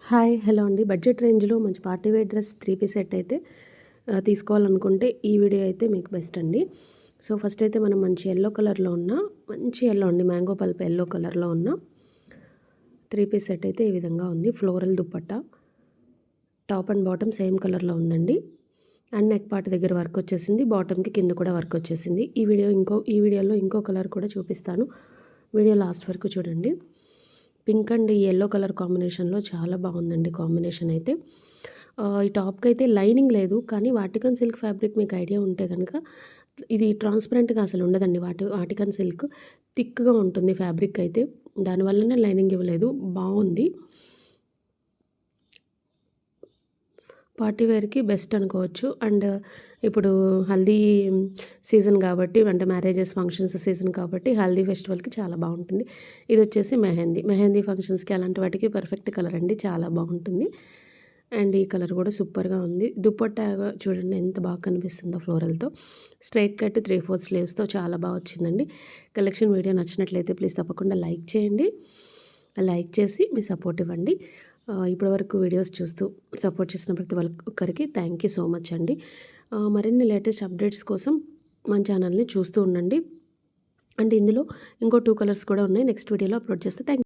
Hi hello అండి. Budget రేంజ్లో మంచి party wear dress 3 piece set అయితే తీసుకోవాలనుకుంటే ఈ వీడియో అయితే మీకు బెస్ట్ అండి. సో ఫస్ట్ అయితే మనం మంచి యెల్లో కలర్లో ఉన్న మంచి యెల్లో అండి, మ్యాంగో పల్ప్ యెల్లో కలర్లో ఉన్న 3 పీస్ సెట్ అయితే ఈ విధంగా ఉంది. Floral dupatta, top and bottom same కలర్లో ఉందండి. అండ్ నెక్ పార్ట్ దగ్గర వర్క్ వచ్చేసింది, బాటమ్కి కింద కూడా వర్క్ వచ్చేసింది. ఈ వీడియోలో ఇంకో కలర్ కూడా చూపిస్తాను, వీడియో లాస్ట్ వరకు చూడండి. పింక్ అండ్ యెల్లో కలర్ కాంబినేషన్లో చాలా బాగుందండి కాంబినేషన్ అయితే. ఈ టాప్కి అయితే లైనింగ్ లేదు, కానీ వాటికన్ సిల్క్ ఫ్యాబ్రిక్ మీకు ఐడియా ఉంటే కనుక ఇది ట్రాన్స్పరెంట్గా అసలు ఉండదండి. వాటికన్ సిల్క్ థిక్గా ఉంటుంది ఫ్యాబ్రిక్ అయితే, దానివల్లనే లైనింగ్ ఇవ్వలేదు. బాగుంది, పార్టీ వేర్కి బెస్ట్ అనుకోవచ్చు. అండ్ ఇప్పుడు హల్దీ సీజన్ కాబట్టి, అంటే మ్యారేజెస్ ఫంక్షన్స్ సీజన్ కాబట్టి హల్దీ ఫెస్టివల్కి చాలా బాగుంటుంది. ఇది వచ్చేసి మెహందీ ఫంక్షన్స్కి అలాంటి వాటికి పర్ఫెక్ట్ కలర్ అండి, చాలా బాగుంటుంది. అండ్ ఈ కలర్ కూడా సూపర్గా ఉంది. దుపట్టా చూడండి ఎంత బాగా కనిపిస్తుందో ఫ్లోరల్తో. స్ట్రైట్ కట్ 3/4 స్లీవ్స్తో చాలా బాగా వచ్చిందండి. కలెక్షన్ వీడియో నచ్చినట్లయితే ప్లీజ్ తప్పకుండా లైక్ చేయండి. లైక్ చేసి మీ సపోర్ట్ ఇవ్వండి. ఇప్పటివరకు వీడియోస్ చూస్తూ సపోర్ట్ చేసిన ప్రతి ఒక్కరికి థ్యాంక్ యూ సో మచ్ అండి. మరిన్ని లేటెస్ట్ అప్డేట్స్ కోసం మన ఛానల్ని చూస్తూ ఉండండి. అండ్ ఇందులో ఇంకో 2 కలర్స్ కూడా ఉన్నాయి, నెక్స్ట్ వీడియోలో అప్లోడ్ చేస్తే థ్యాంక్